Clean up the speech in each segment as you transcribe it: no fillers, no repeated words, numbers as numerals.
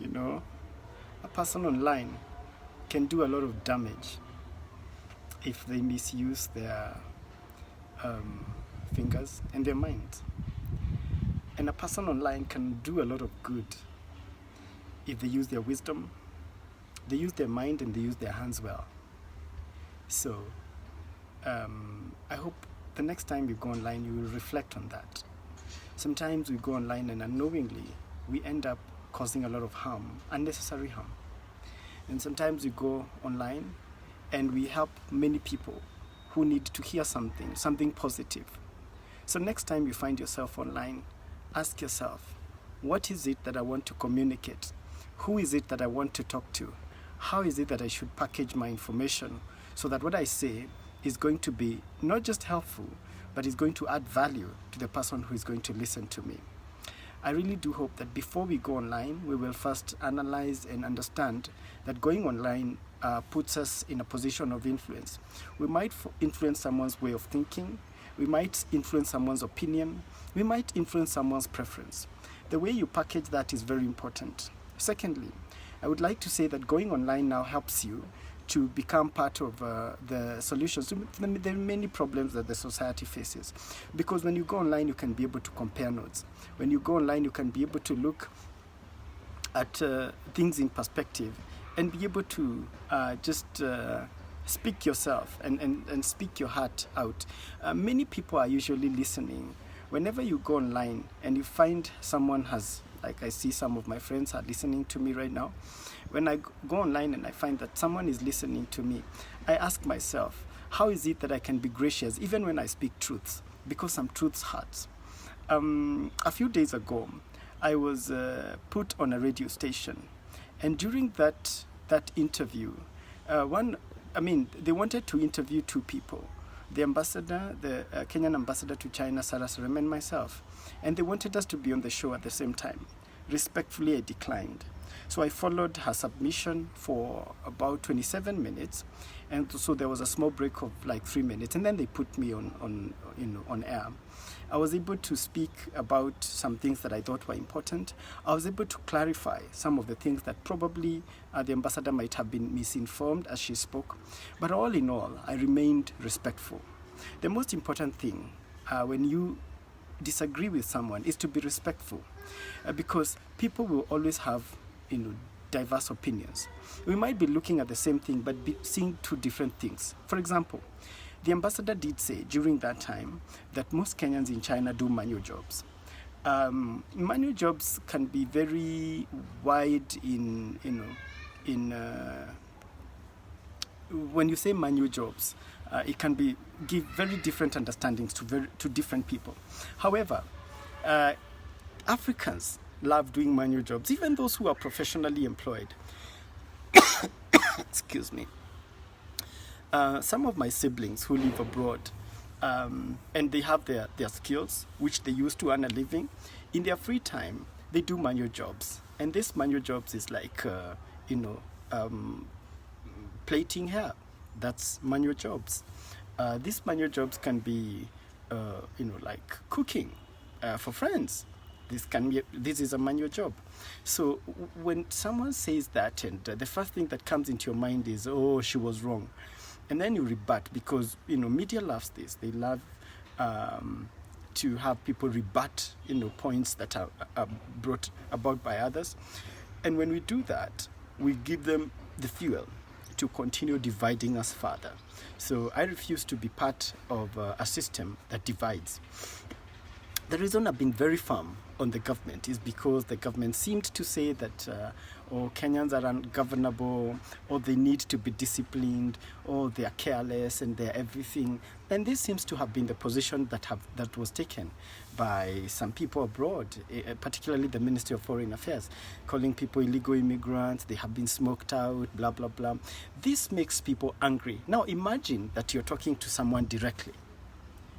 You know, a person online can do a lot of damage if they misuse their fingers and their mind. And a person online can do a lot of good if they use their wisdom, they use their mind, and they use their hands well. So I hope the next time you go online, you will reflect on that. Sometimes we go online and unknowingly we end up causing a lot of harm, unnecessary harm. And sometimes we go online and we help many people who need to hear something positive. So next time you find yourself online, ask yourself, what is it that I want to communicate? Who is it that I want to talk to? How is it that I should package my information so that what I say is going to be not just helpful, but is going to add value to the person who is going to listen to me? I really do hope that before we go online, we will first analyze and understand that going online puts us in a position of influence. We might influence someone's way of thinking. We might influence someone's opinion. We might influence someone's preference. The way you package that is very important. Secondly, I would like to say that going online now helps you to become part of the solutions to the many problems that the society faces. Because when you go online, you can be able to compare notes. When you go online, you can be able to look at things in perspective and be able to just speak yourself and speak your heart out. Many people are usually listening. Whenever you go online and you find someone has, like I see some of my friends are listening to me right now. When I go online and I find that someone is listening to me, I ask myself, how is it that I can be gracious even when I speak truths? Because some truths hurt. A few days ago, I was put on a radio station, and during that interview, they wanted to interview two people, the ambassador, the Kenyan ambassador to China, Sarah Serem, and myself, and they wanted us to be on the show at the same time. Respectfully, I declined. So I followed her submission for about 27 minutes, and so there was a small break of like 3 minutes, and then they put me on air. I was able to speak about some things that I thought were important. I was able to clarify some of the things that probably the ambassador might have been misinformed as she spoke. But all in all, I remained respectful. The most important thing when you disagree with someone is to be respectful, because people will always have diverse opinions. We might be looking at the same thing but be seeing two different things. For example, the ambassador did say during that time that most Kenyans in China do manual jobs. Manual jobs can be very wide when you say manual jobs, it can give very different understandings to different people. However, Africans love doing manual jobs, even those who are professionally employed. Excuse me. Some of my siblings who live abroad, and they have their skills, which they use to earn a living. In their free time, they do manual jobs. And this manual jobs is like, plaiting hair. That's manual jobs. These manual jobs can be, like cooking for friends. This is a manual job. So when someone says that, and the first thing that comes into your mind is, oh, she was wrong. And then you rebut, because media loves this. They love to have people rebut points that are brought about by others. And when we do that, we give them the fuel to continue dividing us further. So I refuse to be part of a system that divides. The reason I've been very firm on the government is because the government seemed to say that Kenyans are ungovernable, or they need to be disciplined, or they are careless and they're everything. And this seems to have been the position that was taken by some people abroad, particularly the Ministry of Foreign Affairs, calling people illegal immigrants, they have been smoked out, blah, blah, blah. This makes people angry. Now imagine that you're talking to someone directly.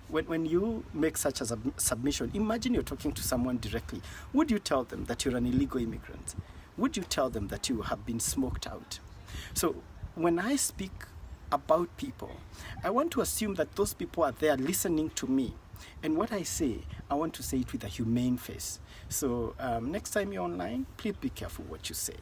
When you make such a submission, imagine you're talking to someone directly. Would you tell them that you're an illegal immigrant? Would you tell them that you have been smoked out? So when I speak about people, I want to assume that those people are there listening to me And what I say, I want to say it with a humane face. So next time you're online, please be careful what you say.